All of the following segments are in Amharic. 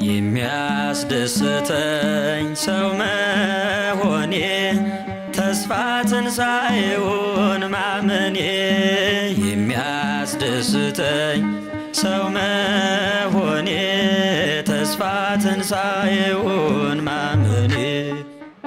የሚያስደስተኝ ሰው መሆኔ ተስፋ ትንሣኤውን ማመኔ የሚያስደስተኝ ሰው መሆኔ ተስፋ ትንሣኤውን ማመኔ።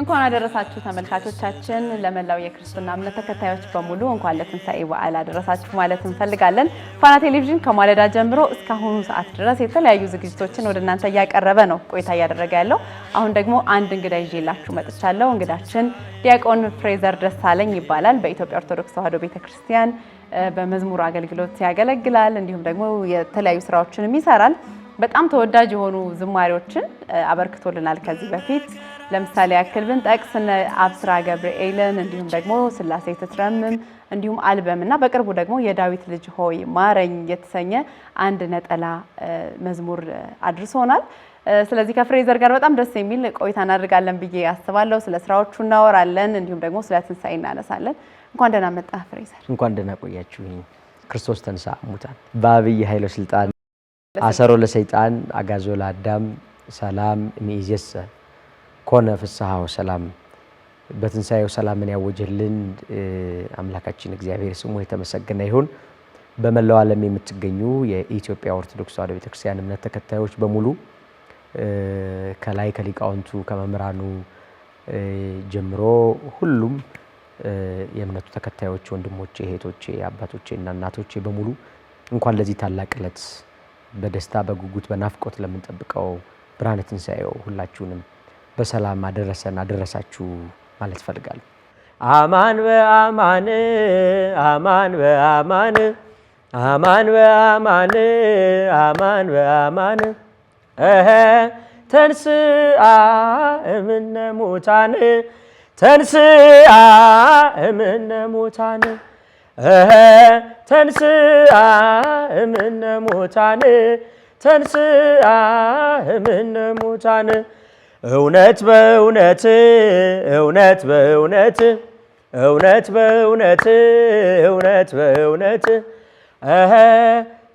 እንኳን አደረሳችሁ ተመልካቾቻችን። ለመላው የክርስትና እምነት ተከታዮች በሙሉ እንኳን ለትንሣኤ በዓል አደረሳችሁ ማለት እንፈልጋለን። ፋና ቴሌቪዥን ከማለዳ ጀምሮ እስካሁኑ ሰዓት ድረስ የተለያዩ ዝግጅቶችን ወደ እናንተ እያቀረበ ነው ቆይታ እያደረገ ያለው። አሁን ደግሞ አንድ እንግዳ ይዤላችሁ መጥቻለሁ። እንግዳችን ዲያቆን ፍሬዘር ደሳለኝ ይባላል። በኢትዮጵያ ኦርቶዶክስ ተዋሕዶ ቤተክርስቲያን በመዝሙር አገልግሎት ያገለግላል። እንዲሁም ደግሞ የተለያዩ ስራዎችንም ይሰራል። በጣም ተወዳጅ የሆኑ ዝማሬዎችን አበርክቶልናል ከዚህ በፊት። ለምሳሌ ያክል ብንጠቅስ አብስራ ገብርኤልን፣ እንዲሁም ደግሞ ስላሴ ትትረምም፣ እንዲሁም አልበምና በቅርቡ ደግሞ የዳዊት ልጅ ሆይ ማረኝ የተሰኘ አንድ ነጠላ መዝሙር አድርሶናል። ስለዚህ ከፍሬዘር ጋር በጣም ደስ የሚል ቆይታ እናደርጋለን ብዬ አስባለሁ። ስለ ስራዎቹ እናወራለን፣ እንዲሁም ደግሞ ስለ ትንሣኤ እናነሳለን። እንኳን ደህና መጣህ ፍሬዘር። እንኳን ደህና ቆያችሁኝ። ክርስቶስ ተንሥአ እሙታን በዐቢይ ኃይለ ሥልጣን አሰሮ ለሰይጣን አግዓዞ ለአዳም ሰላም እምይእዜሰ ኮነ ፍስሐ ወሰላም። በትንሣኤው ሰላምን ያወጀልን አምላካችን እግዚአብሔር ስሙ የተመሰገነ ይሁን። በመላው ዓለም የምትገኙ የኢትዮጵያ ኦርቶዶክስ ተዋሕዶ ቤተክርስቲያን እምነት ተከታዮች በሙሉ ከላይ ከሊቃውንቱ ከመምህራኑ ጀምሮ ሁሉም የእምነቱ ተከታዮች ወንድሞቼ፣ እህቶቼ፣ አባቶቼ እና እናቶቼ በሙሉ እንኳን ለዚህ ታላቅ ዕለት በደስታ በጉጉት በናፍቆት ለምንጠብቀው ብርሃነ ትንሣኤው ሁላችሁንም በሰላም አደረሰን አደረሳችሁ ማለት ፈልጋለሁ። አማን በአማን አማን በአማን አማን በአማን አማን በአማን ተንሥአ እምነ ሙታን ተንሥአ እምነ ሙታን ተንሥአ እምነ ሙታን ተንሥአ እምነ ሙታን እውነት በእውነት እውነት በእውነት እውነት በእውነት እውነት በእውነት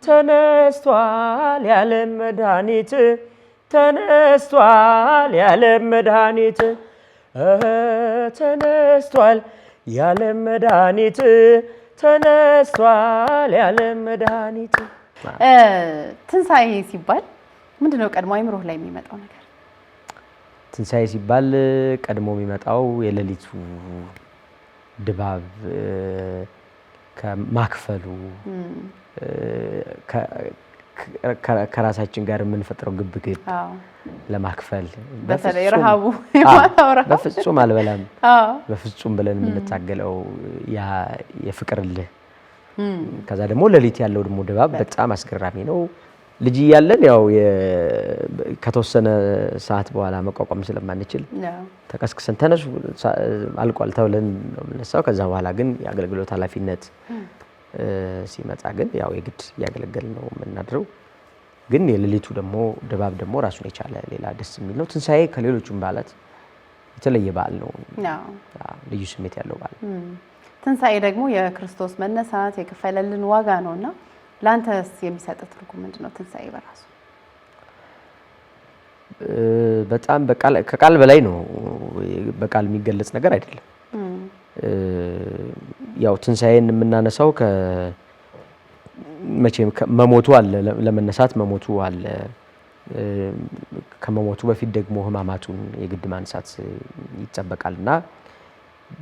ተነስቷል ያለም መድኃኒት ተነስቷል ያለም መድኃኒት ተነስቷል ያለም መድኃኒት ተነስቷል ያለም መድኃኒት። ትንሣኤ ሲባል ምንድነው ቀድሞ አይምሮህ ላይ የሚመጣው ነገር? ትንሣኤ ሲባል ቀድሞ የሚመጣው የሌሊቱ ድባብ ከማክፈሉ ከራሳችን ጋር የምንፈጥረው ግብግብ ለማክፈል በተለይ ረሃቡ በፍጹም አልበላም በፍጹም ብለን የምንታገለው ያ የፍቅርልህ ከዛ ደግሞ ሌሊት ያለው ደግሞ ድባብ በጣም አስገራሚ ነው። ልጅ ያለን ያው ከተወሰነ ሰዓት በኋላ መቋቋም ስለማንችል ተቀስቅሰን ተነሱ አልቋል ተብለን ነው የምንነሳው። ከዛ በኋላ ግን የአገልግሎት ኃላፊነት ሲመጣ ግን ያው የግድ ያገለገል ነው የምናድረው። ግን የሌሊቱ ደግሞ ድባብ ደግሞ ራሱን የቻለ ሌላ ደስ የሚል ነው። ትንሣኤ ከሌሎቹም በዓላት የተለየ በዓል ነው። ልዩ ስሜት ያለው በዓል። ትንሣኤ ደግሞ የክርስቶስ መነሳት የከፈለልን ዋጋ ነውና ላንተስ የሚሰጥ ትርጉም ምንድነው? ትንሣኤ በራሱ በጣም ከቃል በላይ ነው። በቃል የሚገለጽ ነገር አይደለም። ያው ትንሣኤን የምናነሳው መቼም መሞቱ አለ፣ ለመነሳት መሞቱ አለ። ከመሞቱ በፊት ደግሞ ሕማማቱን የግድ ማንሳት ይጠበቃልና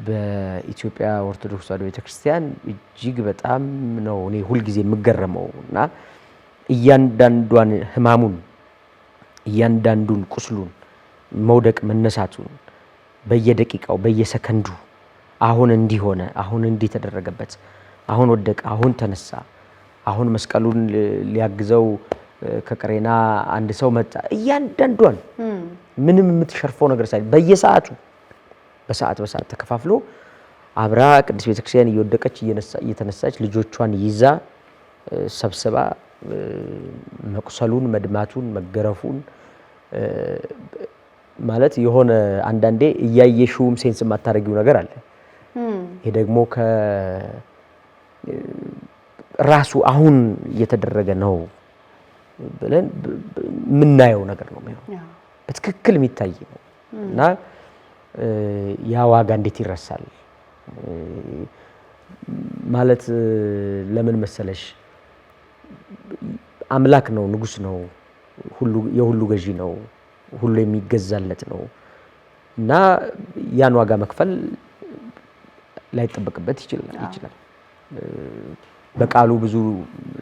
በኢትዮጵያ ኦርቶዶክስ ተዋሕዶ ቤተክርስቲያን እጅግ በጣም ነው እኔ ሁልጊዜ የምገረመው እና እያንዳንዷን ሕማሙን እያንዳንዱን ቁስሉን መውደቅ መነሳቱን በየደቂቃው በየሰከንዱ አሁን እንዲሆነ አሁን እንዲተደረገበት አሁን ወደቀ አሁን ተነሳ አሁን መስቀሉን ሊያግዘው ከቀሬና አንድ ሰው መጣ እያንዳንዷን ምንም የምትሸርፈው ነገር ሳይል በየሰዓቱ በሰዓት ተከፋፍሎ አብራ ቅድስት ቤተክርስቲያን እየወደቀች እየተነሳች ልጆቿን ይዛ ሰብስባ መቁሰሉን መድማቱን መገረፉን ማለት የሆነ አንዳንዴ እያየሽውም ሴንስ የማታረጊው ነገር አለ። ይሄ ደግሞ ራሱ አሁን እየተደረገ ነው ብለን የምናየው ነገር ነው የሚሆነው። በትክክል የሚታይ ነው እና ያ ዋጋ እንዴት ይረሳል ማለት ለምን መሰለሽ አምላክ ነው ንጉስ ነው የሁሉ ገዢ ነው ሁሉ የሚገዛለት ነው እና ያን ዋጋ መክፈል ላይጠበቅበት ይችላል በቃሉ ብዙ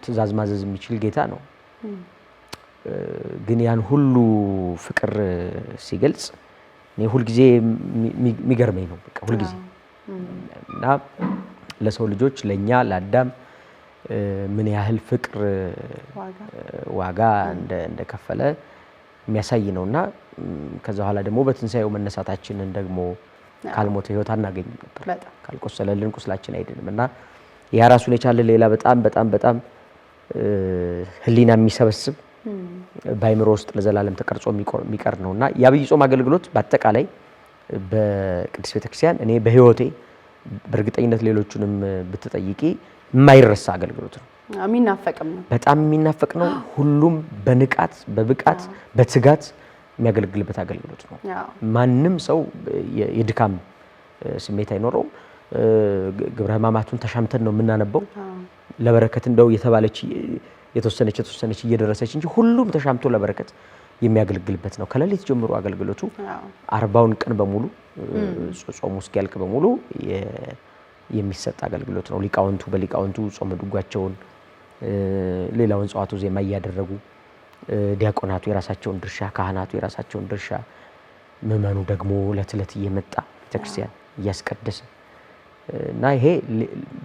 ትእዛዝ ማዘዝ የሚችል ጌታ ነው ግን ያን ሁሉ ፍቅር ሲገልጽ እኔ ሁሉ ጊዜ የሚገርመኝ ነው በቃ ሁሉ ጊዜ እና ለሰው ልጆች ለኛ ለአዳም ምን ያህል ፍቅር ዋጋ እንደከፈለ የሚያሳይ ነውና ከዛ በኋላ ደግሞ በትንሳኤው መነሳታችንን ደግሞ ካልሞተ ህይወት አናገኝም ነበር ካልቆሰለልን ቁስላችን አይደንምና ያ ራሱን የቻለ ሌላ በጣም ህሊና የሚሰበስብ ባይምሮ ውስጥ ለዘላለም ተቀርጾ የሚቀር ነውና የአብይ ጾም አገልግሎት በአጠቃላይ በቅድስት ቤተክርስቲያን እኔ በህይወቴ በእርግጠኝነት ሌሎቹንም ብትጠይቂ የማይረሳ አገልግሎት ነው የሚናፈቅም ነው በጣም የሚናፈቅ ነው ሁሉም በንቃት በብቃት በትጋት የሚያገለግልበት አገልግሎት ነው ማንም ሰው የድካም ስሜት አይኖረውም ግብረ ሕማማቱን ተሻምተን ነው የምናነበው ለበረከት እንደው የተባለች የተወሰነች እየደረሰች እንጂ ሁሉም ተሻምቶ ለበረከት የሚያገለግልበት ነው ከሌሊት ጀምሮ አገልግሎቱ 40ውን ቀን በሙሉ ጾሙ እስኪያልቅ በሙሉ የሚሰጥ አገልግሎት ነው ሊቃውንቱ በሊቃውንቱ ጾመ ድጓቸውን ሌላውን ጸዋቱ ዜማ እያደረጉ ዲያቆናቱ የራሳቸውን ድርሻ ካህናቱ የራሳቸውን ድርሻ ምእመኑ ደግሞ ለትለት እየመጣ ቤተክርስቲያን እያስቀደሰ እና ይሄ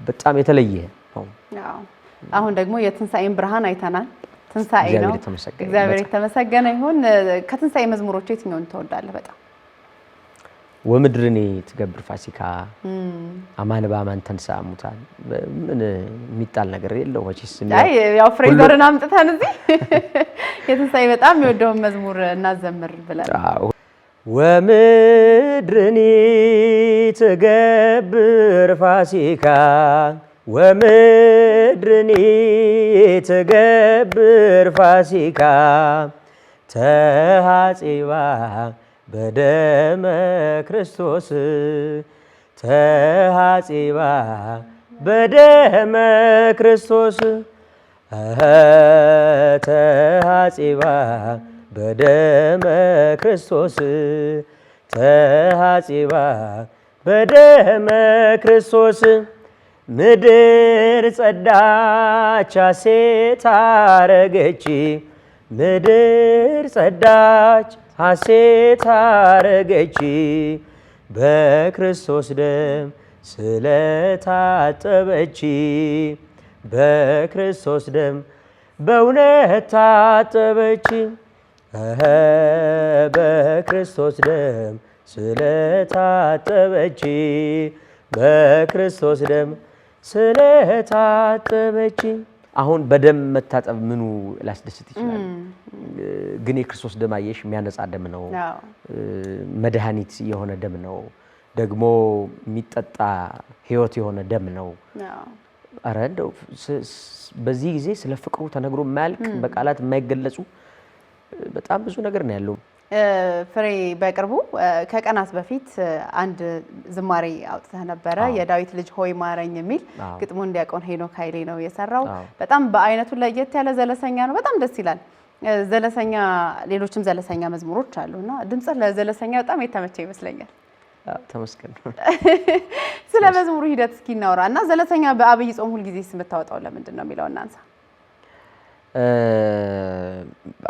በጣም የተለየ ነው አሁን ደግሞ የትንሳኤን ብርሃን አይተናል ትንሳኤ ነው እግዚአብሔር የተመሰገነ ይሁን ከትንሳኤ መዝሙሮች የትኛውን ትወዳለህ በጣም ወምድርኔ ትገብር ፋሲካ አማን በአማን ተንሥአ እሙታን ምን የሚጣል ነገር የለው ወጪስ አይ ያው ፍሬዘርን አምጥተን እዚህ የትንሳኤ በጣም የሚወደውን መዝሙር እናዘምር ብለን ወምድርኔ ትገብር ፋሲካ ወምድርኔ ትገብር ፋሲካ ተሐጽባ በደመ ክርስቶስ ተሐጽባ በደመ ክርስቶስ ተሐጽባ በደመ ክርስቶስ ተሐጽባ በደመ ክርስቶስ ምድር ጸዳች ሐሴት አረገች ምድር ጸዳች ሐሴት አረገች በክርስቶስ ደም ስለታጠበች በክርስቶስ ደም በእውነት ታጠበች በክርስቶስ ደም ስለታጠበች በክርስቶስ ደም ስለታጠበች አሁን በደም መታጠብ ምኑ ላስደስት ይችላል ግን የክርስቶስ ደም አየሽ የሚያነጻ ደም ነው መድኃኒት የሆነ ደም ነው ደግሞ የሚጠጣ ህይወት የሆነ ደም ነው አረ እንደው በዚህ ጊዜ ስለ ፍቅሩ ተነግሮ የማያልቅ በቃላት የማይገለጹ በጣም ብዙ ነገር ነው ያለው ፍሬ በቅርቡ ከቀናት በፊት አንድ ዝማሬ አውጥተህ ነበረ የዳዊት ልጅ ሆይ ማረኝ የሚል ግጥሙን ዲያቆን ሄኖክ ኃይሌ ነው የሰራው በጣም በአይነቱ ለየት ያለ ዘለሰኛ ነው በጣም ደስ ይላል ዘለሰኛ ሌሎችም ዘለሰኛ መዝሙሮች አሉና ድምጽህ ለዘለሰኛ በጣም የተመቸ ይመስለኛል ተመስገን ስለ መዝሙሩ ሂደት እስኪ እናውራና ዘለሰኛ በአብይ ጾም ሁሉ ጊዜ ስምታወጣው ለምንድን ነው የሚለው እናንሳ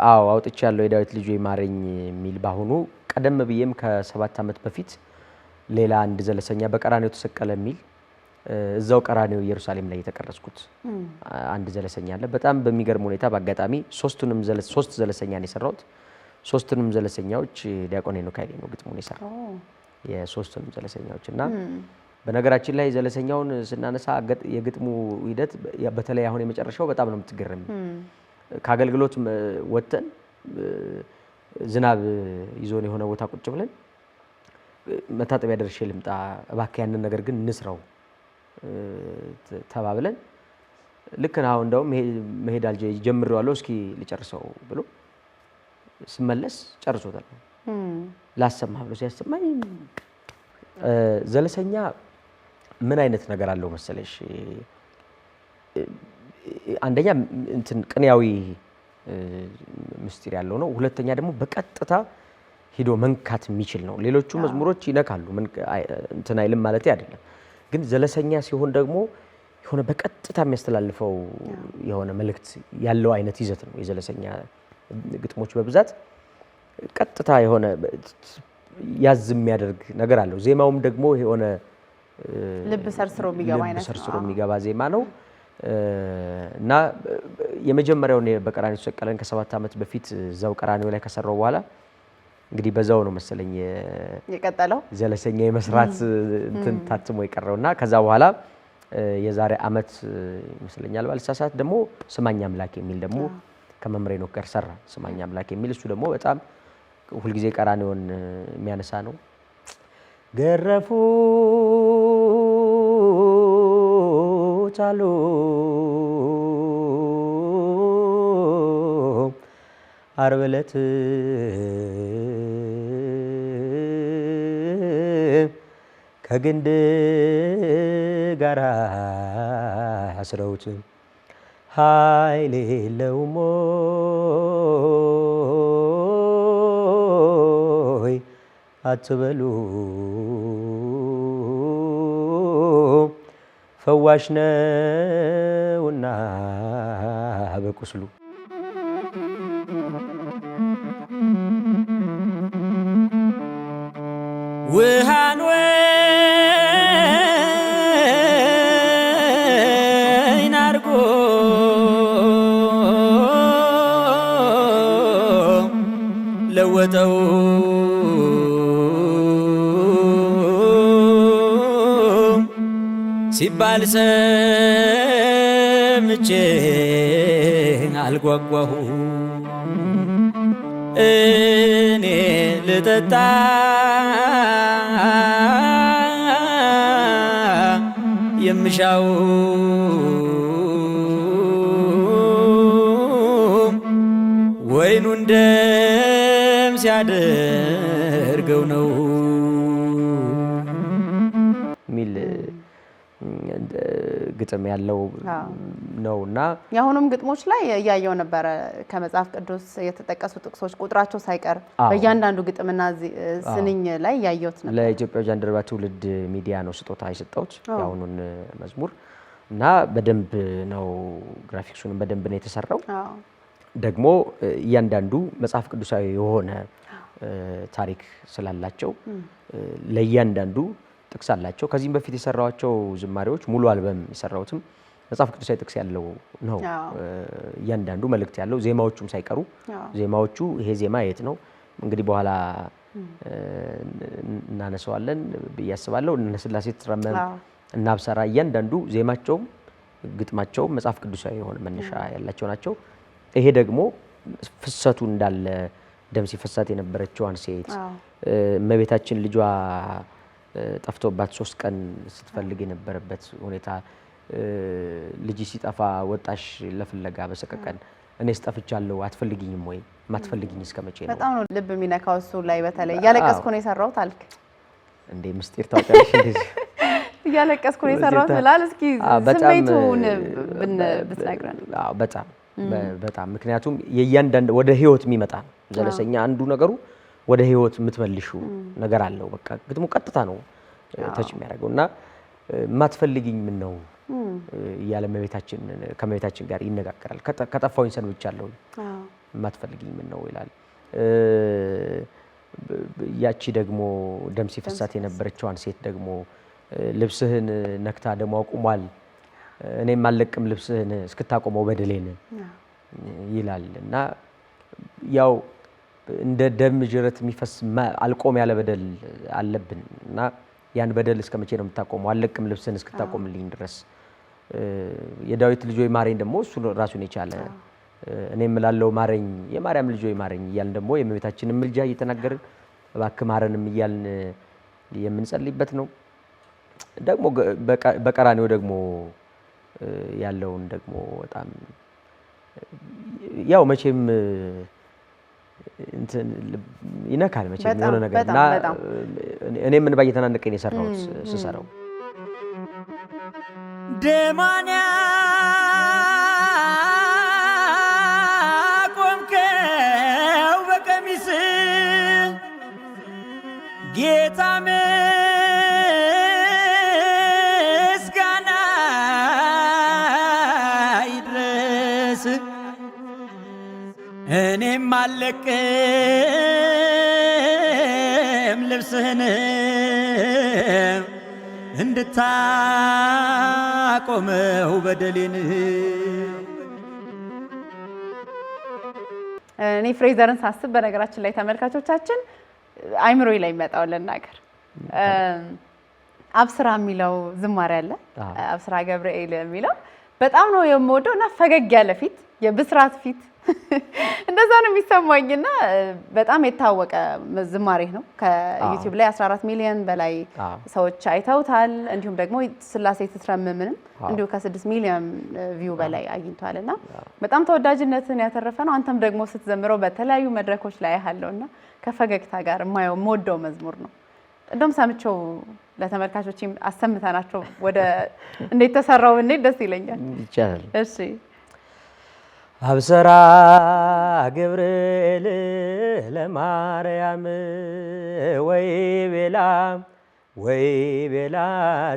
አውጥቻለሁ የዳዊት ልጅ ሆይ ማረኝ የሚል ባሁኑ ቀደም ብዬም ከ7 ዓመት በፊት ሌላ አንድ ዘለሰኛ በቀራኔው ተሰቀለ የሚል እዛው ቀራኔው ኢየሩሳሌም ላይ የተቀረጽኩት አንድ ዘለሰኛ አለ በጣም በሚገርም ሁኔታ በአጋጣሚ ሶስት ዘለሰኛ ነው የሰራሁት ሶስቱንም ዘለሰኛዎች ዲያቆን ሄኖክ ኃይሌ ነው ግጥሙን የሰራው የሶስቱንም ዘለሰኛዎችና በነገራችን ላይ ዘለሰኛውን ስናነሳ የግጥሙ ሂደት በተለይ አሁን የመጨረሻው በጣም ነው የምትገርም ከአገልግሎት ወጥተን ዝናብ ይዞን የሆነ ቦታ ቁጭ ብለን መታጠቢያ ደርሼ ልምጣ እባክህ ያንን ነገር ግን እንስራው ተባብለን ልክ ነው እንደውም መሄድ ጀምሬዋለሁ እስኪ ልጨርሰው ብሎ ስመለስ ጨርሶታል ላሰማህ ብሎ ሲያሰማኝ ዘለሰኛ ምን አይነት ነገር አለው መሰለሽ አንደኛ እንትን ቅኔያዊ ምስጢር ያለው ነው ሁለተኛ ደግሞ በቀጥታ ሄዶ መንካት የሚችል ነው ሌሎቹ መዝሙሮች ይነካሉ እንትን አይልም ማለት አይደለም ግን ዘለሰኛ ሲሆን ደግሞ የሆነ በቀጥታ የሚያስተላልፈው የሆነ መልእክት ያለው አይነት ይዘት ነው የዘለሰኛ ግጥሞች በብዛት ቀጥታ የሆነ ያዝ የሚያደርግ ነገር አለው ዜማውም ደግሞ የሆነ ልብ ሰርስሮ የሚገባ ዜማ ነው እና የመጀመሪያውን በቀራኒዮ ተሰቀለን ከ7 ዓመት በፊት ዘው ቀራኒዮ ላይ ከሰራው በኋላ እንግዲህ በዛው ነው መሰለኝ የቀጠለው ዘለሰኛ የመስራት እንትን ታትሞ የቀረውና ከዛ በኋላ የዛሬ አመት ይመስለኛል ባልሳሳት ደግሞ ስማኛ አምላክ የሚል ደግሞ ከመምሬ ነው ጋር ሰራ ስማኛ አምላክ የሚል እሱ ደግሞ በጣም ሁሉ ጊዜ ቀራኒዮን የሚያነሳ ነው ገረፉ ቻሉ ዓርብ ዕለት ከግንድ ጋራ አስረውት ኃይል የለውም ወይ አትበሉ ፈዋሽ ነውና በቁስሉ ውሃን ወይን አድርጎ ለወጠው ሲባል ሰምቼ አልጓጓሁ እኔ ልጠጣ የምሻው ወይኑን ደም ሲያደርገው ነው ሚል ግጥም ያለው ነውና ያሁንም ግጥሞች ላይ ያያየው ነበር ከመጽሐፍ ቅዱስ የተጠቀሱ ጥቅሶች ቁጥራቸው ሳይቀር በእያንዳንዱ ግጥምና ስንኝ ላይ ያያዩት ነበር ለኢትዮጵያ ጃንደረባ ትውልድ ሚዲያ ነው ስጦታ የሰጠውት ያሁኑን መዝሙር እና በደንብ ነው ግራፊክሱን በደንብ ነው የተሰራው ደግሞ እያንዳንዱ መጽሐፍ ቅዱሳዊ የሆነ ታሪክ ስላላቸው ለእያንዳንዱ ጥቅስ አላቸው ከዚህም በፊት የሰራዋቸው ዝማሬዎች ሙሉ አልበም የሰራውትም መጽሐፍ ቅዱሳዊ ጥቅስ ያለው ነው እያንዳንዱ መልእክት ያለው ዜማዎቹም ሳይቀሩ ዜማዎቹ ይሄ ዜማ የት ነው እንግዲህ በኋላ እናነሳዋለን በያስባለው እነ ስላሴ ተረመም እና አብሰራ እያንዳንዱ ዜማቸው ግጥማቸው መጽሐፍ ቅዱሳዊ የሆነ መነሻ ያላቸው ናቸው ይሄ ደግሞ ፍሰቱ እንዳለ ደም ሲፈሳት የነበረችዋን ሴት እመቤታችን ልጇ ጠፍቶባት 3 ቀን ስትፈልግ የነበረበት ሁኔታ ልጅ ሲጠፋ ወጣሽ ለፍለጋ በሰቀቀን እኔስ ጠፍቻለሁ አትፈልጊኝም ወይ ማትፈልጊኝ እስከመቼ ነው በጣም ነው ልብ የሚነካው እሱ ላይ በተለይ ያለቀስኩ ነው የሰራሁት አልክ እንዴ ምስጢር ታውቂያለሽ እንደዚህ ያለቀስኩ ነው የሰራሁት ብላል እስኪ ስሜቱን ብትነግረን በጣም ምክንያቱም የእያንዳንዱ ወደ ህይወት የሚመጣ ዘለሰኛ አንዱ ነገሩ ወደ ህይወት የምትመልሹ ነገር አለው በቃ ግጥሙ ቀጥታ ነው ተች የሚያደርገውና ማትፈልጊኝ ምን ነው ያለ መቤታችን ከመቤታችን ጋር ይነጋገራል ከጠፋውኝ ሰንብቻለሁ ማትፈልጊኝ ምን ነው ይላል ያቺ ደግሞ ደም ሲፈሳት የነበረችዋን ሴት ደግሞ ልብስህን ነክታ ደሞ አቁሟል እኔም አልለቅም ልብስህን እስክታቆመው በደሌን ይላልና ያው እንደ ደም ጅረት የሚፈስ አልቆም ያለ በደል አለብን እና ያን በደል እስከመቼ ነው የምታቆመው አልለቅም ልብስህን እስክታቆምልኝ ድረስ የዳዊት ልጅ ሆይ ማረኝ ደግሞ እሱ ራሱን የቻለ እኔም እላለሁ ማረኝ የማርያም ልጅ ሆይ ማረኝ ይያል ደግሞ የእመቤታችንን ምልጃ እየተናገርን እባክህ ማረንም ይያልን የምንጸልይበት ነው ደግሞ በቀራኒዮ ደግሞ ያለውን ደግሞ በጣም ያው መቼም እንትን ይነካል መቼም የሆነ ነገርና እኔ ምን ባየተናነቀኝ የሰራሁት ስሰራው ደማንያ ቆምከው በቀሚስ ጌታ ምስጋና ይድረስ እኔም አልለቅም ልብስህን እንድታቆመው በደሌን። እኔ ፍሬዘርን ሳስብ በነገራችን ላይ ተመልካቾቻችን አይምሮዬ ላይ ይመጣው ለናገር አብስራ የሚለው ዝማሬ አለ። አብስራ ገብርኤል የሚለው በጣም ነው የምወደው እና ፈገግ ያለ ፊት የብስራት ፊት እንደዛ ነው የሚሰማኝና በጣም የታወቀ ዝማሬ ነው። ከዩቲዩብ ላይ 14 ሚሊዮን በላይ ሰዎች አይተውታል። እንዲሁም ደግሞ ስላሴ ትትረምምንም እንዲሁ ከ6 ሚሊዮን ቪው በላይ አግኝቷልና በጣም ተወዳጅነትን ያተረፈ ነው። አንተም ደግሞ ስትዘምረው በተለያዩ መድረኮች ላይ ያለውና ከፈገግታ ጋር የማየው የምወደው መዝሙር ነው። እንደውም ሰምቼው ለተመልካቾች አሰምተናቸው ወደ እንዴት ተሰራው እንዴት ደስ ይለኛል። ይቻላል። እሺ አብሰራ ገብርኤል ለማርያም ወይ ቤላ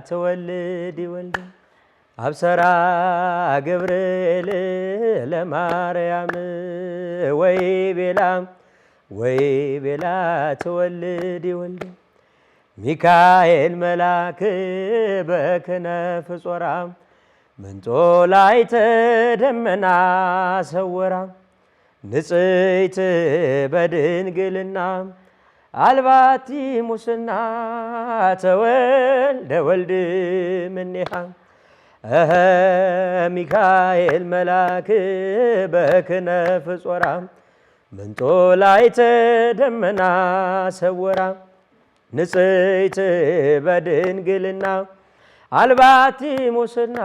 ተወልድ ወልድ አብሰራ ገብርኤል ለማርያም ወይ ቤላ ተወልድ ወልድ ሚካኤል መልአክ በክነፍ ጾራ መንጦላዕተ ደመና ሰወራ ንጽሕት በድንግልና አልባቲ ሙስና ተወልደ ወልድ እምኔሃ ሚካኤል መልአክ በክነፍ ጾራ መንጦላዕተ ደመና ሰወራ ንጽሕት በድንግልና አልባቲ ሙስና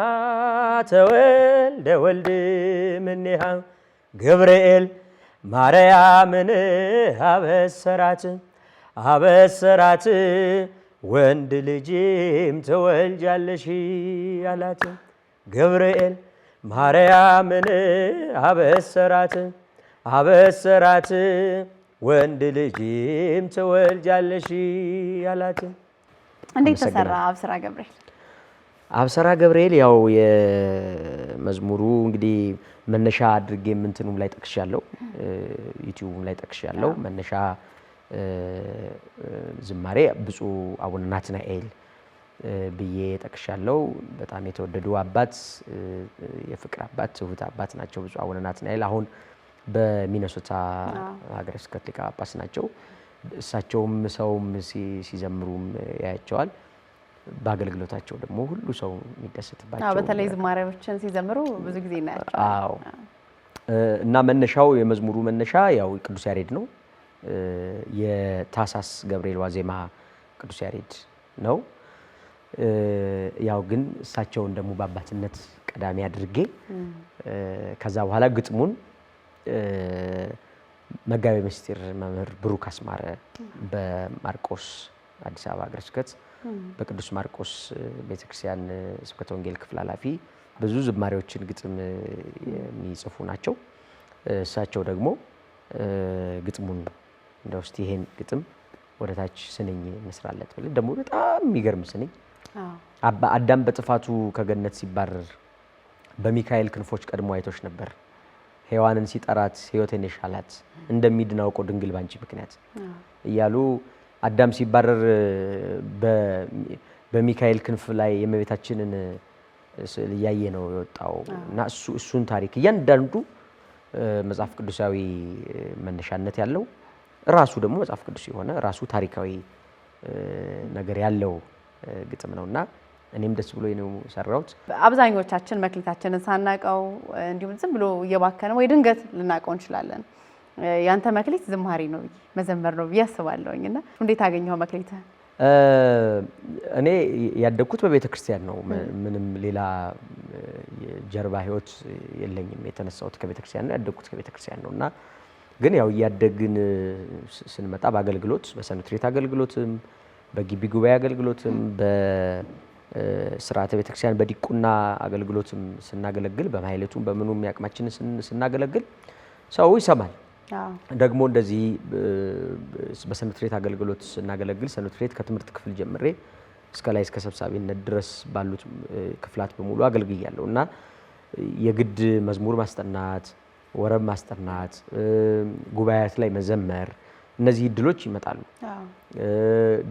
ተወልደ ወልድ እምኔሃ ገብርኤል ማርያምን አበሰራት ወንድ ልጅም ትወልጃለሽ አላት። ገብርኤል ማርያምን አበሰራት ወንድ ልጅም ትወልጃለሽ አላት። እንዴት ተሰራ አብስራ ገብርኤል? አብሰራ ገብርኤል ያው የመዝሙሩ እንግዲህ መነሻ አድርጌ እንትኑም ላይ ጠቅሻለሁ፣ ዩቲዩብም ላይ ጠቅሻለሁ። መነሻ ዝማሬ ብፁዕ አቡነ ናትናኤል ብዬ ጠቅሻለሁ። በጣም የተወደዱ አባት፣ የፍቅር አባት፣ ትሁት አባት ናቸው ብፁዕ አቡነ ናትናኤል። አሁን በሚነሶታ ሀገረ ስብከት ሊቀ ጳጳስ ናቸው። እሳቸውም ሰውም ሲዘምሩም ያያቸዋል። በአገልግሎታቸው ደግሞ ሁሉ ሰው የሚደሰትባቸው በተለይ ዝማሬዎችን ሲዘምሩ ብዙ ጊዜ እናያቸው። አዎ። እና መነሻው የመዝሙሩ መነሻ ያው ቅዱስ ያሬድ ነው። የታሳስ ገብርኤል ዋዜማ ቅዱስ ያሬድ ነው። ያው ግን እሳቸውን ደግሞ በአባትነት ቀዳሚ አድርጌ ከዛ በኋላ ግጥሙን መጋቤ ምስጢር መምህር ብሩክ አስማረ በማርቆስ አዲስ አበባ ሀገረ ስብከት በቅዱስ ማርቆስ ቤተክርስቲያን ስብከተ ወንጌል ክፍል ኃላፊ ብዙ ዝማሬዎችን ግጥም የሚጽፉ ናቸው። እሳቸው ደግሞ ግጥሙን እንደው እስቲ ይሄን ግጥም ወደታች ስንኝ መስራለት ብለ ደግሞ በጣም የሚገርም ስንኝ አዳም በጥፋቱ ከገነት ሲባረር በሚካኤል ክንፎች ቀድሞ አይቶሽ ነበር ሔዋንን ሲጠራት ሕይወቴን ነሽ አላት እንደሚድን አውቆ ድንግል ባንቺ ምክንያት እያሉ አዳም ሲባረር በሚካኤል ክንፍ ላይ የእመቤታችንን ስዕል እያየ ነው የወጣው እና እሱን ታሪክ እያንዳንዱ መጽሐፍ ቅዱሳዊ መነሻነት ያለው ራሱ ደግሞ መጽሐፍ ቅዱስ የሆነ ራሱ ታሪካዊ ነገር ያለው ግጥም ነውና እኔም ደስ ብሎኝ ነው ሰራሁት። አብዛኞቻችን መክሊታችንን ሳናቀው እንዲሁም ዝም ብሎ እየባከነ ወይ ድንገት ልናቀው እንችላለን። ያንተ መክሊት ዝማሬ ነው መዘመር ነው ያስባለውኝና እንዴት አገኘው መክሊት? እኔ ያደግኩት በቤተ ክርስቲያን ነው። ምንም ሌላ ጀርባ ህይወት የለኝም። የተነሳሁት ከቤተ ክርስቲያን ነው፣ ያደግኩት ከቤተ ክርስቲያን ነውና ግን ያው እያደግን ስንመጣ በአገልግሎት በሰንበት ቤት አገልግሎትም በግቢ ጉባኤ አገልግሎትም በስርዓተ ቤተክርስቲያን በዲቁና አገልግሎትም ስናገለግል በማህሌቱም በምኑም ያቅማችንን ስናገለግል ሰው ይሰማል። ደግሞ እንደዚህ በሰንበት ቤት አገልግሎት ስናገለግል ሰንበት ቤት ከትምህርት ክፍል ጀምሬ እስከ ላይ እስከ ሰብሳቢነት ድረስ ባሉት ክፍላት በሙሉ አገልግያለሁ እና የግድ መዝሙር ማስጠናት፣ ወረብ ማስጠናት፣ ጉባኤያት ላይ መዘመር እነዚህ እድሎች ይመጣሉ።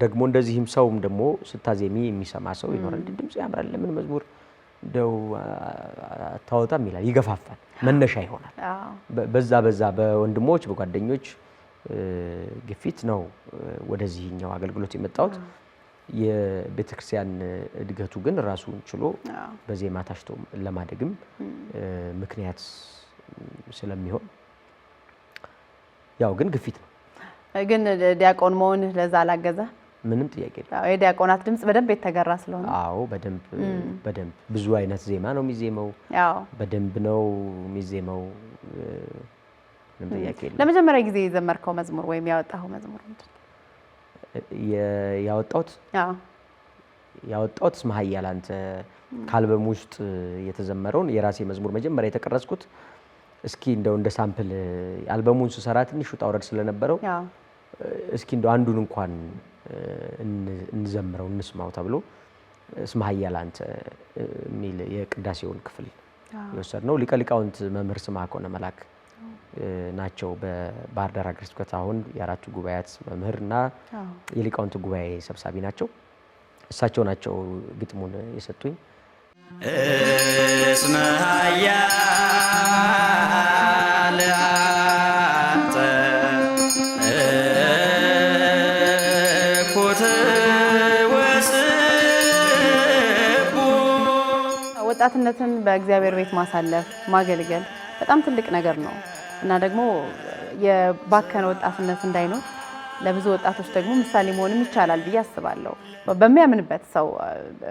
ደግሞ እንደዚህም ሰውም ደግሞ ስታዜሚ የሚሰማ ሰው ይኖራል። ድምጽ ያምራል፣ ለምን መዝሙር እንደው አታወጣም ይላል፣ ይገፋፋል፣ መነሻ ይሆናል። በዛ በወንድሞች በጓደኞች ግፊት ነው ወደዚህኛው አገልግሎት የመጣሁት። የቤተክርስቲያን እድገቱ ግን ራሱን ችሎ በዜማ ታሽቶ ለማደግም ምክንያት ስለሚሆን ያው ግን ግፊት ነው። ግን ዲያቆን መሆን ለዛ አላገዘ? ምንም ጥያቄ የለም። የዲያቆናት ድምጽ በደንብ የተገራ ስለሆነ አዎ፣ በደንብ ብዙ አይነት ዜማ ነው የሚዜመው። በደንብ ነው የሚዜመው። ምንም ጥያቄ የለም። ለመጀመሪያ ጊዜ የዘመርከው መዝሙር ወይም ያወጣኸው መዝሙር ምንድን ነው? ያወጣሁት ስማ ኃያል አንተ ከአልበም ውስጥ የተዘመረውን የራሴ መዝሙር መጀመሪያ የተቀረጽኩት እስኪ እንደው እንደ ሳምፕል አልበሙን ስሰራ ትንሽ ውጣ ውረድ ስለነበረው እስኪ እንደው አንዱን እንኳን እንዘምረው እንስማው ተብሎ ስማ ኃያል አንተ የሚል የቅዳሴውን ክፍል የወሰድነው ሊቀ ሊቃውንት መምህር ስምዐኮነ መላክ ናቸው። በባህር ዳር ሀገረ ስብከት አሁን የአራቱ ጉባኤያት መምህርና የሊቃውንት ጉባኤ ሰብሳቢ ናቸው። እሳቸው ናቸው ግጥሙን የሰጡኝ። እስመ ኃያል አንተ እኩት ወስቡ። ወጣትነትን በእግዚአብሔር ቤት ማሳለፍ ማገልገል በጣም ትልቅ ነገር ነው እና ደግሞ የባከነ ወጣትነት እንዳይኖር ለብዙ ወጣቶች ደግሞ ምሳሌ መሆንም ይቻላል ብዬ አስባለሁ። በሚያምንበት ሰው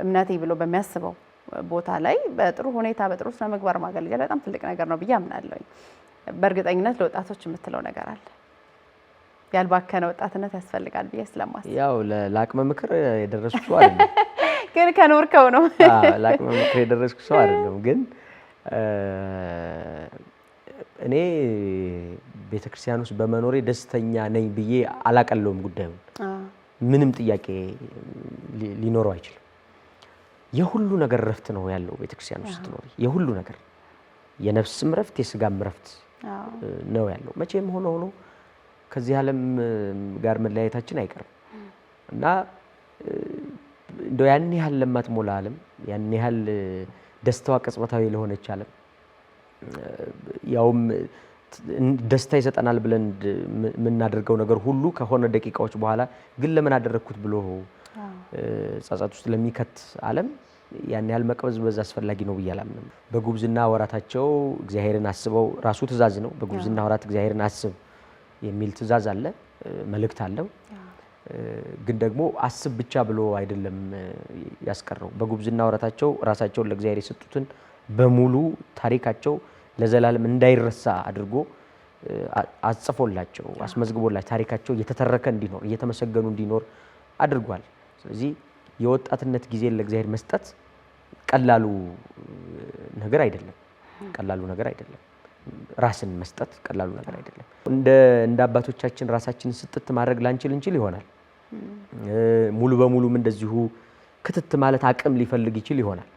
እምነቴ ብሎ በሚያስበው ቦታ ላይ በጥሩ ሁኔታ በጥሩ ስነ ምግባር ማገልገል በጣም ትልቅ ነገር ነው ብዬ አምናለሁ። በእርግጠኝነት ለወጣቶች የምትለው ነገር አለ? ያልባከነ ወጣትነት ያስፈልጋል ብዬ ስለማስብ ያው ለአቅመ ምክር የደረስኩ ሰው አይደለም። ግን ከኖርከው ነው። ለአቅመ ምክር የደረስኩ ሰው አይደለም። ግን እኔ ቤተክርስቲያን ውስጥ በመኖሬ ደስተኛ ነኝ ብዬ አላቀለውም ጉዳዩን። ምንም ጥያቄ ሊኖረው አይችልም። የሁሉ ነገር ረፍት ነው ያለው ቤተክርስቲያን ውስጥ ነው። የሁሉ ነገር የነፍስም ረፍት የስጋም ረፍት ነው ያለው። መቼም ሆኖ ከዚህ ዓለም ጋር መለያየታችን አይቀርም እና እንደው ያን ያህል ለማትሞላ ዓለም ያን ያህል ደስታዋ ቅጽበታዊ ለሆነች ዓለም ያውም ደስታ ይሰጠናል ብለን የምናደርገው ነገር ሁሉ ከሆነ ደቂቃዎች በኋላ ግን ለምን አደረግኩት ብሎ ጸጸት ውስጥ ለሚከት ዓለም ያን ያህል መቅበዝበዝ አስፈላጊ ነው ብዬ አላምንም። በጉብዝና ወራታቸው እግዚአብሔርን አስበው ራሱ ትእዛዝ ነው። በጉብዝና ወራት እግዚአብሔርን አስብ የሚል ትእዛዝ አለ፣ መልእክት አለው። ግን ደግሞ አስብ ብቻ ብሎ አይደለም ያስቀረው። በጉብዝና ወራታቸው ራሳቸውን ለእግዚአብሔር የሰጡትን በሙሉ ታሪካቸው ለዘላለም እንዳይረሳ አድርጎ አጽፎላቸው አስመዝግቦላቸው ታሪካቸው እየተተረከ እንዲኖር እየተመሰገኑ እንዲኖር አድርጓል። ስለዚህ የወጣትነት ጊዜን ለእግዚአብሔር መስጠት ቀላሉ ነገር አይደለም። ራስን መስጠት ቀላሉ ነገር አይደለም። እንደ አባቶቻችን ራሳችንን ስጥት ማድረግ ላንችል እንችል ይሆናል። ሙሉ በሙሉም እንደዚሁ ክትት ማለት አቅም ሊፈልግ ይችል ይሆናል።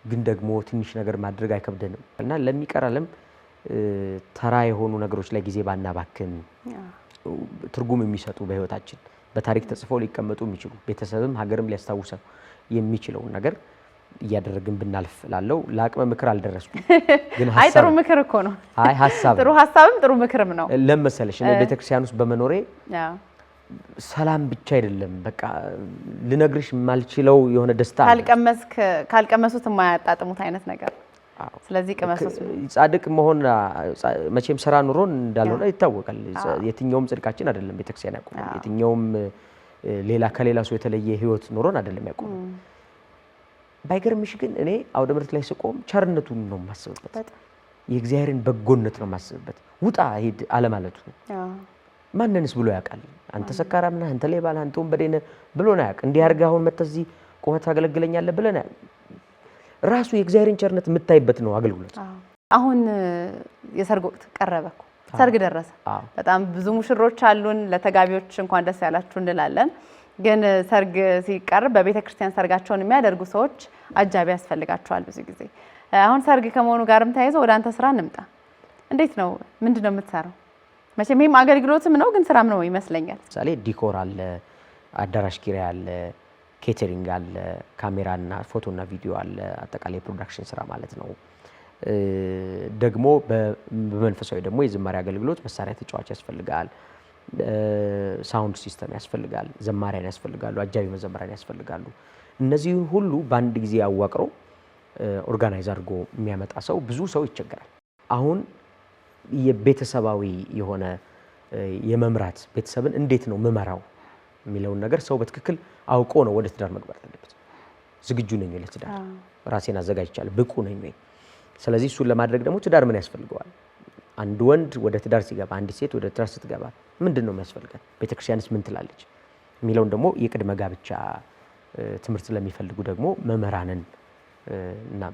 ግን ደግሞ ትንሽ ነገር ማድረግ አይከብደንም እና ለሚቀር ዓለም ተራ የሆኑ ነገሮች ላይ ጊዜ ባናባክን ትርጉም የሚሰጡ በህይወታችን በታሪክ ተጽፈው ሊቀመጡ የሚችሉ ቤተሰብም ሀገርም ሊያስታውሰው የሚችለውን ነገር እያደረግን ብናልፍ ላለው ለአቅመ ምክር አልደረስኩም። ግን አይ ጥሩ ምክር እኮ ነው። አይ ሐሳብ ጥሩ ሐሳብም ጥሩ ምክርም ነው። ለምሳሌሽ እኔ ቤተክርስቲያን ውስጥ በመኖሬ ሰላም ብቻ አይደለም፣ በቃ ልነግርሽ የማልችለው የሆነ ደስታ ካልቀመሱት የማያጣጥሙት አይነት ነገር። ስለዚህ ቅመሱት። ጻድቅ መሆን መቼም ስራ ኑሮን እንዳልሆነ ይታወቃል። የትኛውም ጽድቃችን አይደለም ቤተክርስቲያን ያቆመው። የትኛውም ሌላ ከሌላ ሰው የተለየ ህይወት ኑሮን አይደለም ያቆመው። ባይገርምሽ ግን እኔ አውደ ምሕረት ላይ ስቆም ቸርነቱን ነው የማስብበት፣ የእግዚአብሔርን በጎነት ነው የማስብበት። ውጣ ሂድ አለ ማለቱ ማንንስ ብሎ ያውቃል አንተ ሰካራም ነህ አንተ ሌባ ነህ አንተ ወንበዴ ነህ ብሎ ነው ያውቅ እንዲህ አድርገህ አሁን መጥተህ እዚህ ቆመህ ታገለግለኛለህ ብለህ ራሱ የእግዚአብሔርን ቸርነት የምታይበት ነው አገልግሎት አሁን የሰርግ ወቅት ቀረበኩ ሰርግ ደረሰ በጣም ብዙ ሙሽሮች አሉን ለተጋቢዎች እንኳን ደስ ያላችሁ እንላለን ግን ሰርግ ሲቀርብ በቤተክርስቲያን ሰርጋቸውን የሚያደርጉ ሰዎች አጃቢ ያስፈልጋቸዋል ብዙ ጊዜ አሁን ሰርግ ከመሆኑ ጋርም ተያይዞ ወደ አንተ ስራ እንምጣ እንዴት ነው ምንድነው የምትሰራው መቼም ይሄም አገልግሎትም ነው ግን ስራም ነው ይመስለኛል ለምሳሌ ዲኮር አለ አዳራሽ ኪራይ አለ ኬተሪንግ አለ ካሜራና ፎቶና ቪዲዮ አለ አጠቃላይ ፕሮዳክሽን ስራ ማለት ነው ደግሞ በመንፈሳዊ ደግሞ የዝማሬ አገልግሎት መሳሪያ ተጫዋች ያስፈልጋል ሳውንድ ሲስተም ያስፈልጋል ዘማሪያን ያስፈልጋሉ አጃቢ መዘምራን ያስፈልጋሉ እነዚህ ሁሉ በአንድ ጊዜ ያዋቅሮ ኦርጋናይዝ አድርጎ የሚያመጣ ሰው ብዙ ሰው ይቸገራል አሁን የቤተሰባዊ የሆነ የመምራት ቤተሰብን እንዴት ነው መመራው የሚለው ነገር ሰው በትክክል አውቆ ነው ወደ ትዳር መግባት ያለበት ዝግጁ ነኝ ለትዳር ራሴን አዘጋጅቻለሁ ብቁ ነኝ ወይ ስለዚህ እሱን ለማድረግ ደግሞ ትዳር ምን ያስፈልገዋል አንድ ወንድ ወደ ትዳር ሲገባ አንድ ሴት ወደ ትዳር ስትገባ ምንድነው የሚያስፈልጋት ቤተክርስቲያንስ ምን ትላለች የሚለውን ደግሞ የቅድመ ጋብቻ ትምህርት ለሚፈልጉ ደግሞ መምህራንን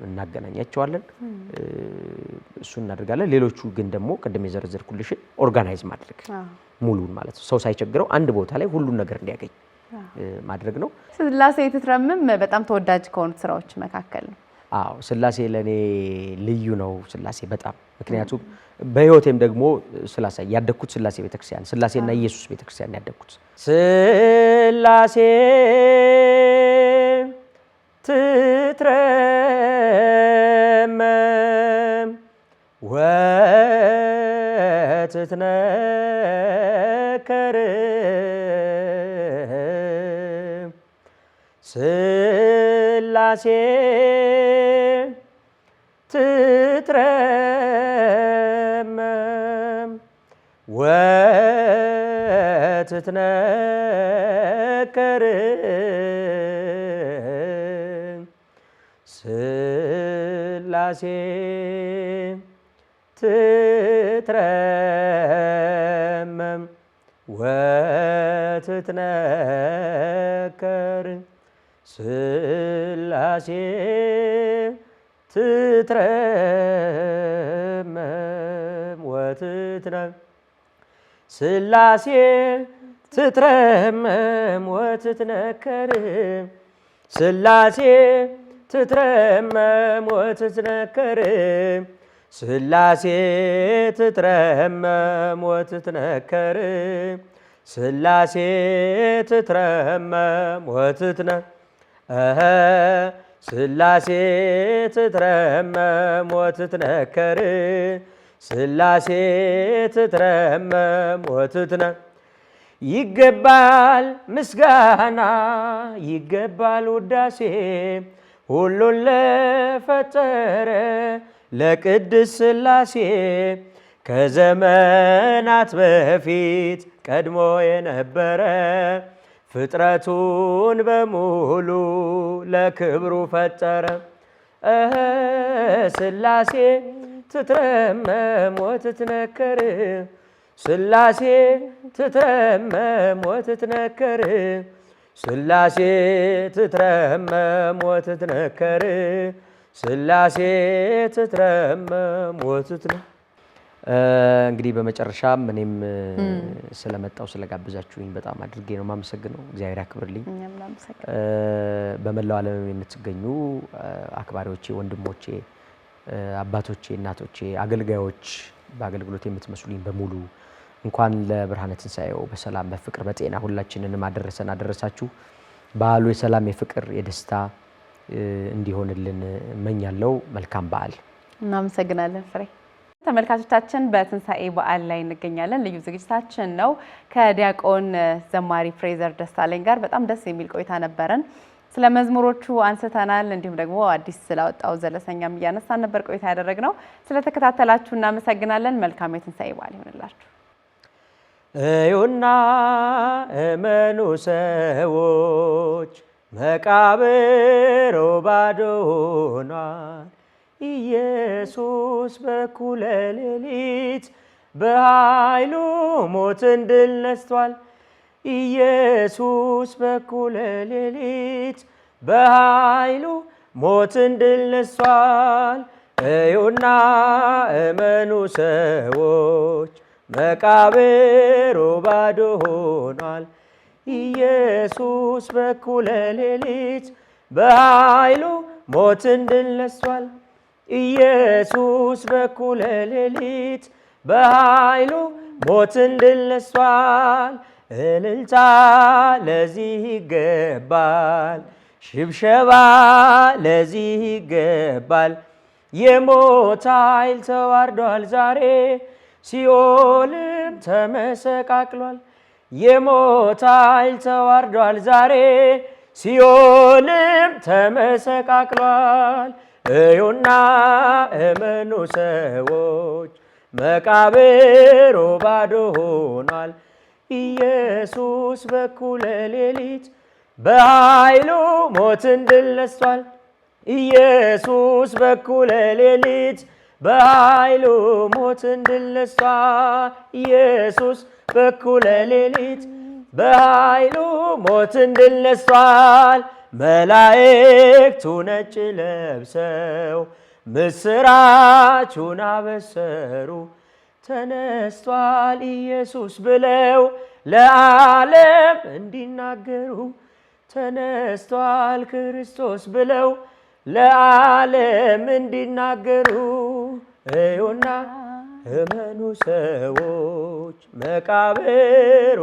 እናገናኛቸዋለን እሱን እናደርጋለን ሌሎቹ ግን ደግሞ ቀደም የዘረዘርኩልሽ ኦርጋናይዝ ማድረግ ሙሉን ማለት ሰው ሳይቸግረው አንድ ቦታ ላይ ሁሉን ነገር እንዲያገኝ ማድረግ ነው ስላሴ ትትረምም በጣም ተወዳጅ ከሆኑት ስራዎች መካከል ነው አዎ ስላሴ ለኔ ልዩ ነው ስላሴ በጣም ምክንያቱም በህይወቴም ደግሞ ስላሴ ያደኩት ስላሴ ቤተክርስቲያን ስላሴና ኢየሱስ ቤተክርስቲያን ያደኩት ስላሴ ትትረመም ወትትነከር ስላሴ ትትረመም ወትትነከር ስላሴ ትትረመም ወትትነከር ስላሴ ትትረመም ወትትነከር ስላሴ ትትረመም ወትትነከር ስላሴ ትትረመም ወትትነከር ስላሴ ትትረመም ወትትነከር ስላሴ ትትረመም ወትትነከር ስላሴ ትትረመም ወትትነከር ስላሴ ትትረመም ወትትነከር ይገባል ምስጋና ይገባል ውዳሴ ሁሉን ለፈጠረ ለቅድስ ስላሴ ከዘመናት በፊት ቀድሞ የነበረ ፍጥረቱን በሙሉ ለክብሩ ፈጠረ ስላሴ ትትረመም ወትትነከር ስላሴ ትትረመም ወትትነከር ስላሴ ትትረመም ወትትነከር ስላሴ ትትረመም ወትትነከር እንግዲህ በመጨረሻም እኔም ስለመጣው ስለጋበዛችሁኝ በጣም አድርጌ ነው ማመሰግነው እግዚአብሔር ያክብርልኝ በመላው ዓለም የምትገኙ አክባሪዎቼ ወንድሞቼ አባቶቼ እናቶቼ አገልጋዮች በአገልግሎት የምትመስሉኝ በሙሉ እንኳን ለብርሃነ ትንሣኤው በሰላም በፍቅር በጤና ሁላችንንም አደረሳችሁ በዓሉ የሰላም የፍቅር የደስታ እንዲሆንልን እመኛለሁ መልካም በዓል እናመሰግናለን ፍሬ ተመልካቾቻችን በትንሣኤ በዓል ላይ እንገኛለን ልዩ ዝግጅታችን ነው ከዲያቆን ዘማሪ ፍሬዘር ደሳለኝ ጋር በጣም ደስ የሚል ቆይታ ነበረን ስለ መዝሙሮቹ አንስተናል እንዲሁም ደግሞ አዲስ ስላወጣው ዘለሰኛም እያነሳን ነበር ቆይታ ያደረግነው ስለተከታተላችሁ እናመሰግናለን መልካም የትንሣኤ በዓል ይሁንላችሁ እዩና እመኑ ሰዎች መቃብሩ ባዶ ሆኗል ኢየሱስ በኩለ ሌሊት በኃይሉ ሞትን ድል ነስቷል። ኢየሱስ በኩለ ሌሊት በኃይሉ ሞትን ድል ነስቷል። እዩና እመኑ ሰዎች መቃብሩ ባዶ ሆኗል። ኢየሱስ በኩለ ሌሊት በኃይሉ ሞትን ድል ነስቷል። ኢየሱስ በኩለ ሌሊት በኃይሉ ሞትን ድል ነስቷል። እልልታ ለዚህ ይገባል፣ ሽብሸባ ለዚህ ይገባል። የሞት ኃይል ተዋርዷል ዛሬ፣ ሲኦልም ተመሰቃቅሏል። የሞት ኃይል ተዋርዷል ዛሬ፣ ሲኦልም ተመሰቃቅሏል። እዩና እመኑ ሰዎች መቃብሩ ባዶ ሆኗል። ኢየሱስ በኩለ ሌሊት በኃይሉ ሞትን ድል ነስቷል። ኢየሱስ በኩለ ሌሊት በኃይሉ ሞትን ድል ነስቷል። ኢየሱስ በኩለ ሌሊት በኃይሉ ሞትን ድል ነስቷል። መላእክቱ ነጭ ለብሰው ምስራቹን አበሰሩ። ተነስቷል ኢየሱስ ብለው ለዓለም እንዲናገሩ፣ ተነስቷል ክርስቶስ ብለው ለዓለም እንዲናገሩ። እዩና እመኑ ሰዎች መቃብሩ